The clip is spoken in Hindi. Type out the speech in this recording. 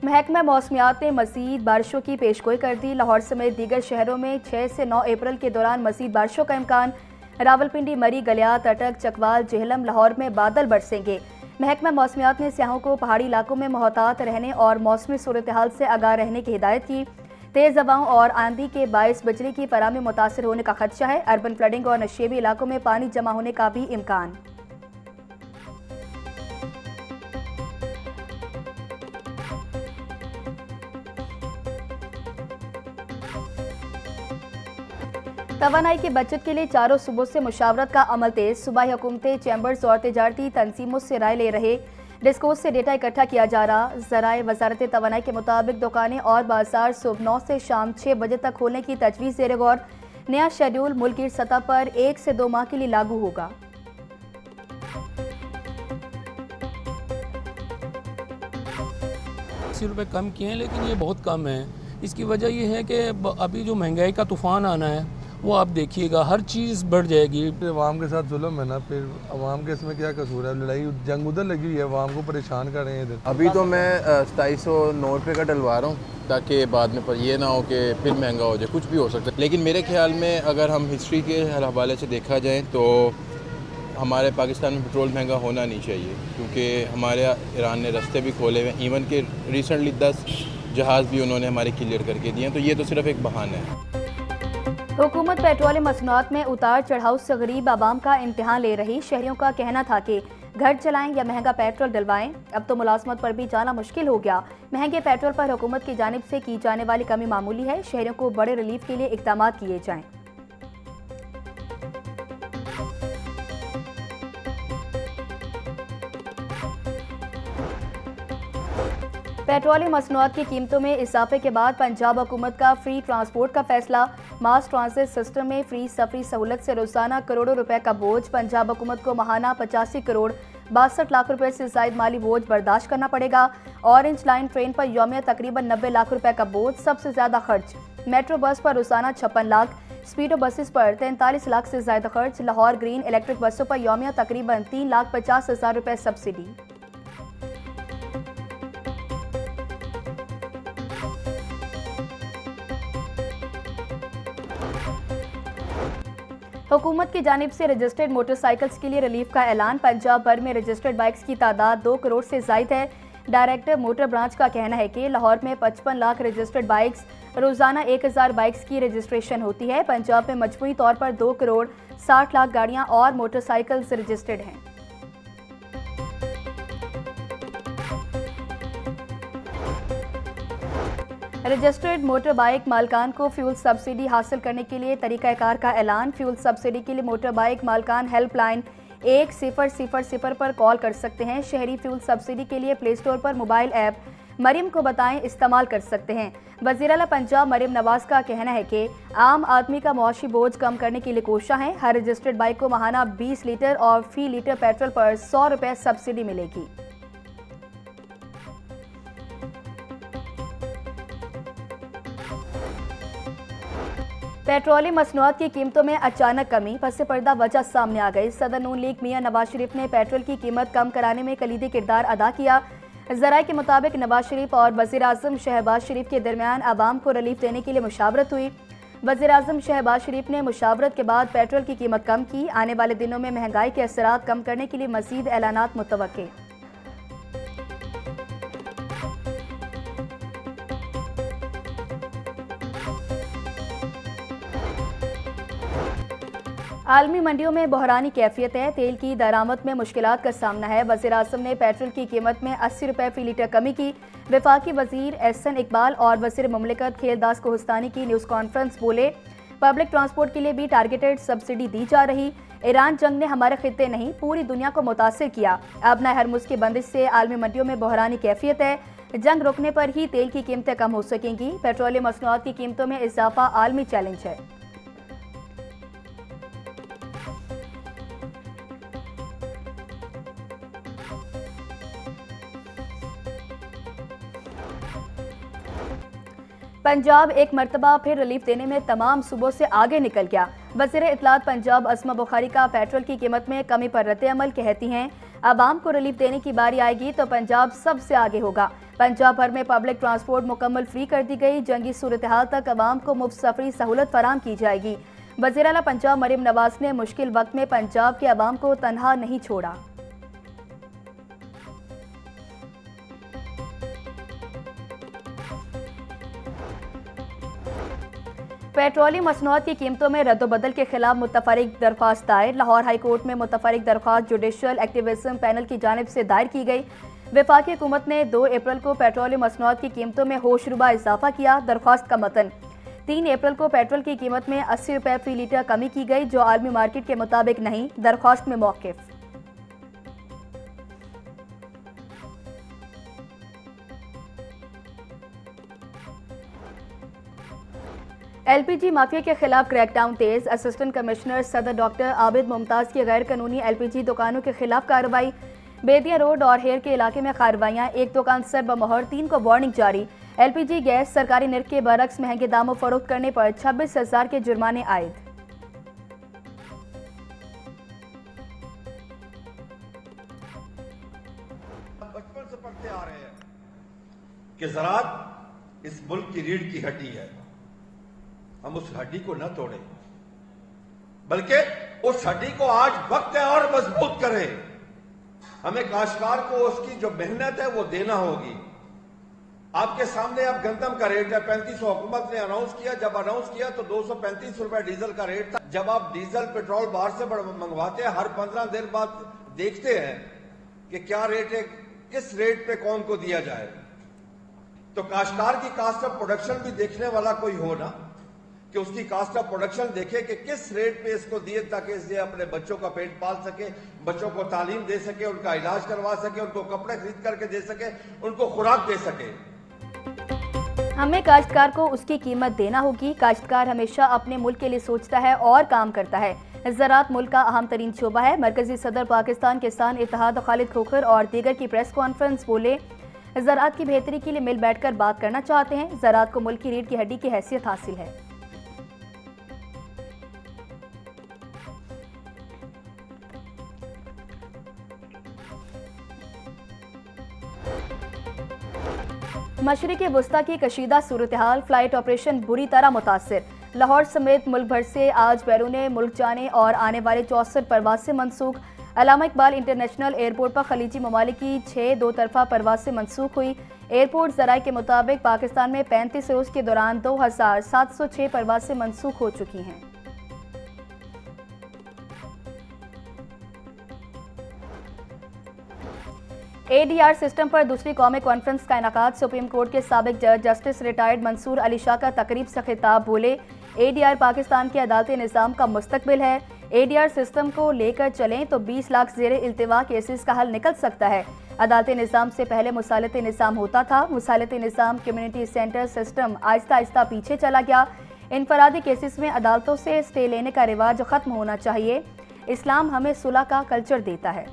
महकमा मौसमियात ने मज़ीद बारिशों की पेशगोई कर दी। लाहौर समेत दीगर शहरों में 6 से 9 अप्रैल के दौरान मज़ीद बारिशों का इम्कान। रावलपिंडी, मरी, गलियात, अटक, चकवाल, जेहलम, लाहौर में बादल बरसेंगे। महकमा मौसमियात ने सियाहों को पहाड़ी इलाकों में मोहतात रहने और मौसमी सूरत हाल से आगाह रहने की हिदायत की। तेज़ हवाओं और आंधी के बायस बिजली की फराहमी मुतासर होने का खदशा है। अर्बन फ्लडिंग और नशेबी इलाकों में पानी जमा होने का भी इम्कान। तवानाई की बचत के लिए चारों सूबों से मुशावरत का अमल तेज। सूबाई हुकूमतें, चैम्बर्स और तिजारती तंजीमों से राय ले रहे। डिस्कोर्स से डेटा इकट्ठा किया जा रहा। ज़राए वजारत तवानाई के मुताबिक दुकानें और बाजार सुबह 9 से शाम 6 बजे तक खोलने की तजवीज़ ज़ेर गौर। नया शेड्यूल मुल्क की सतह पर 1 से 2 माह के लिए लागू होगा। ₹80 कम किए हैं, लेकिन ये बहुत कम है। इसकी वजह ये है कि अभी जो महंगाई का तूफ़ान आना है वो आप देखिएगा, हर चीज़ बढ़ जाएगी। अवाम के साथ जुल्म है ना, फिर अवाम के इसमें क्या कसूर है? लड़ाई जंग उधर लगी हुई है, अवाम को परेशान कर रहे हैं इधर। अभी तो मैं 2790 का डलवा रहा हूँ ताकि बाद में पर ये ना हो कि फिर महंगा हो जाए, कुछ भी हो सकता है। लेकिन मेरे ख्याल में अगर हम हिस्ट्री के हवाले से देखा जाए तो हमारे पाकिस्तान में पेट्रोल महंगा होना नहीं चाहिए, क्योंकि हमारे ईरान ने रास्ते भी खोले हुए हैं। इवन के रिसेंटली 10 जहाज़ भी उन्होंने हमारे क्लियर करके दिए हैं, तो ये तो सिर्फ एक बहाना है। हुकूमत पेट्रोलियम मसनूआत में उतार चढ़ाव से गरीब आवाम का इम्तिहान ले रही। शहरियों का कहना था कि घर चलाएं या महंगा पेट्रोल डलवाएं। अब तो मुलाजमत पर भी जाना मुश्किल हो गया। महंगे पेट्रोल पर हुकूमत की जानिब से की जाने वाली कमी मामूली है। शहरियों को बड़े रिलीफ के लिए इक़दाम किए जाएं। पेट्रोलियम मसनूआत की कीमतों में इजाफे के बाद पंजाब हुकूमत का फ्री ट्रांसपोर्ट का फैसला। मास ट्रांजिट सिस्टम में फ्री सफरी सहूलत से रोजाना करोड़ों रुपए का बोझ। पंजाब हुकूमत को माहाना 85 करोड़ 62 लाख रुपए से जायद माली बोझ बर्दाश्त करना पड़ेगा। ऑरेंज लाइन ट्रेन पर यौमिया तकरीबन 90 लाख रुपए का बोझ, सबसे ज्यादा खर्च। मेट्रो बस पर रोजाना 56 लाख, स्पीडो बसेस पर 43 लाख से ज्यादा खर्च। लाहौर ग्रीन इलेक्ट्रिक बसों पर यौमिया तकरीबन 3,50,000 रुपए सब्सिडी। हुकूमत की जानिब से रजिस्टर्ड मोटरसाइकिल्स के लिए रिलीफ का ऐलान। पंजाब भर में रजिस्टर्ड बाइक्स की तादाद 2 करोड़ से जायद है। डायरेक्टर मोटर ब्रांच का कहना है कि लाहौर में 55 लाख रजिस्टर्ड बाइक्स, रोजाना 1000 बाइक्स की रजिस्ट्रेशन होती है। पंजाब में मजमूई तौर पर 2 करोड़ 60 लाख गाड़ियां और मोटरसाइकिल्स रजिस्टर्ड हैं। रजिस्टर्ड मोटर बाइक मालकान को फ्यूल सब्सिडी हासिल करने के लिए तरीकाकार का ऐलान। फ्यूल सब्सिडी के लिए मोटर बाइक मालकान हेल्पलाइन 1000 पर कॉल कर सकते हैं। शहरी फ्यूल सब्सिडी के लिए प्ले स्टोर पर मोबाइल ऐप मरियम को बताएं इस्तेमाल कर सकते हैं। वज़ीर आला पंजाब मरियम नवाज का कहना है कि आम आदमी का मुआशी बोझ कम करने के लिए कोशिश है। हर रजिस्टर्ड बाइक को माहाना 20 लीटर और फी लीटर पेट्रोल पर 100 रुपए सब्सिडी मिलेगी। पेट्रोलियम मसनूआत की कीमतों में अचानक कमी, पस पर्दा वजह सामने आ गई। सदर नून लीग मियां नवाज शरीफ ने पेट्रोल की कीमत कम कराने में कलीदी किरदार अदा किया। ज़राए के मुताबिक नवाज शरीफ और वज़ीर आज़म शहबाज शरीफ के दरमियान आवाम को रिलीफ देने के लिए मुशावरत हुई। वज़ीर आज़म शहबाज शरीफ ने मुशावरत के बाद पेट्रोल की कीमत कम की। आने वाले दिनों में महंगाई के असरात कम करने के लिए मज़ीद ऐलानात मुतवक्के। आलमी मंडियों में बहरानी कैफियत है। तेल की दरामद में मुश्किलात का सामना है। वज़ीर आज़म ने पेट्रोल की कीमत में 80 रुपए फी लीटर कमी की। वफाकी वज़ीर एहसन इकबाल और वज़ीर मुमलिकत खेलदास कोहस्तानी की न्यूज़ कॉन्फ्रेंस बोले, पब्लिक ट्रांसपोर्ट के लिए भी टारगेटेड सब्सिडी दी जा रही। ईरान जंग ने हमारे खित्ते नहीं पूरी दुनिया को मुतासिर किया। अब नए हरमुज की बंदिश से आलमी मंडियों में बहरानी कैफियत है। जंग रुकने पर ही तेल की कीमतें कम हो सकेंगी। पेट्रोलियम मसनूआत की कीमतों में इजाफा आलमी चैलेंज है। पंजाब एक मरतबा फिर रिलीफ देने में तमाम सूबों से आगे निकल गया। वज़ीर इत्तलात पंजाब अस्मा बुखारी का पेट्रोल की कीमत में कमी पर रद्द अमल कहती हैं, आवाम को रिलीफ देने की बारी आएगी तो पंजाब सबसे आगे होगा। पंजाब भर में पब्लिक ट्रांसपोर्ट मुकम्मल फ्री कर दी गई। जंगी सूरत हाल तक आवाम को मुफ्त सफरी सहूलत फराम की जाएगी। वज़ीर आला पंजाब मरियम नवाज ने मुश्किल वक्त में पंजाब के अवाम को तनहा नहीं छोड़ा। पेट्रोलियम मसनूआत की कीमतों में रद्दोबदल के खिलाफ मुतफरिक दरख्वास्त दायर। लाहौर हाई कोर्ट में मुतफरिक दरख्वास्त जुडिशल एक्टिविज्म पैनल की जानिब से दायर की गई। वफाकी हुकूमत ने 2 अप्रैल को पेट्रोलियम मसनूआत की कीमतों में होशरुबा इजाफा किया। दरख्वास्त का मतन 3 अप्रैल को पेट्रोल की कीमत में 80 रुपये फी लीटर कमी की गई, जो आलमी मार्केट के मुताबिक नहीं। दरख्वास्त में मौक़िफ़ LPG माफिया के खिलाफ क्रैकडाउन तेज। असिस्टेंट कमिश्नर सदर डॉक्टर आबिद मुमताज की गैर कानूनी LPG दुकानों के खिलाफ कार्रवाई। बेदिया रोड और हेर के इलाके में कार्रवाइयाँ। 1 दुकान सर बमोहर, 3 को वार्निंग जारी। LPG गैस सरकारी निर्ख के बरक्स महंगे दामों फरोख्त करने पर 26,000 के जुर्माने आयद। बचपन से पढ़ते आ रहे हैं कि ज़राअत इस मुल्क की रीढ़ की हड्डी है। हम उस हड्डी को न तोड़ें, बल्कि उस हड्डी को आज वक्त है और मजबूत करें। हमें काश्तकार को उसकी जो मेहनत है वो देना होगी। आपके सामने अब गंदम का रेट है 3500। हुकूमत ने अनाउंस किया, जब अनाउंस किया तो 235 रुपए डीजल का रेट था। जब आप डीजल पेट्रोल बाहर से मंगवाते हैं, हर 15 दिन बाद देखते हैं कि क्या रेट है, किस रेट पे कौन को दिया जाए। तो काश्तकार की कास्ट ऑफ प्रोडक्शन भी देखने वाला कोई हो ना, कि उसकी कास्ट ऑफ प्रोडक्शन देखे कि किस रेट पे इसको दिए, ताकि इससे अपने बच्चों का पेट पाल सके, बच्चों को तालीम दे सके, उनका इलाज करवा सके, उनको कपड़े खरीद करके दे सके, उनको खुराक दे सके। हमें काश्तकार को उसकी कीमत देना होगी। काश्तकार हमेशा अपने मुल्क के लिए सोचता है और काम करता है। ज़राअत मुल्क का अहम तरीन शोबा है। मरकजी सदर पाकिस्तान किसान इत्तेहाद खालिद खोखर और दीगर की प्रेस कॉन्फ्रेंस बोले, ज़राअत की बेहतरी के लिए मिल बैठकर बात करना चाहते हैं। ज़राअत को मुल्क की रीढ़ की हड्डी की हैसियत हासिल है। मशरिक़ वस्ता की कशीदा सूरत हाल। फ्लाइट ऑपरेशन बुरी तरह मुतासर। लाहौर समेत मुल्क भर से आज बैरून मुल्क जाने और आने वाले 64 परवाज से मनसूख। अल्लामा इकबाल इंटरनेशनल एयरपोर्ट पर खलीजी ममालिक की 6 दो तरफा परवाज से मनसूख हुई। एयरपोर्ट ज़राए के मुताबिक पाकिस्तान में 35 रोज़ के दौरान 2706 परवाज से मनसूख हो चुकी हैं। ADR सिस्टम पर दूसरी कौमी कॉन्फ्रेंस का इनेकाद। सुप्रीम कोर्ट के साबिक जज जस्टिस रिटायर्ड मंसूर अली शाह का तकरीब से खिताब। बोले, ADR पाकिस्तान के अदालती निज़ाम का मुस्तकबिल है। ADR सिस्टम को लेकर चलें तो 20 लाख ज़ेर इल्तिवा केसेस का हल निकल सकता है। अदालती निज़ाम से पहले मुसालती निज़ाम होता था। मुसालती निज़ाम community centre system Aahista Aahista पीछे चला गया। इनफरादी केसेस में अदालतों से स्टे लेने का रिवाज ख़त्म होना चाहिए। इस्लाम हमें सुलह का कल्चर देता है।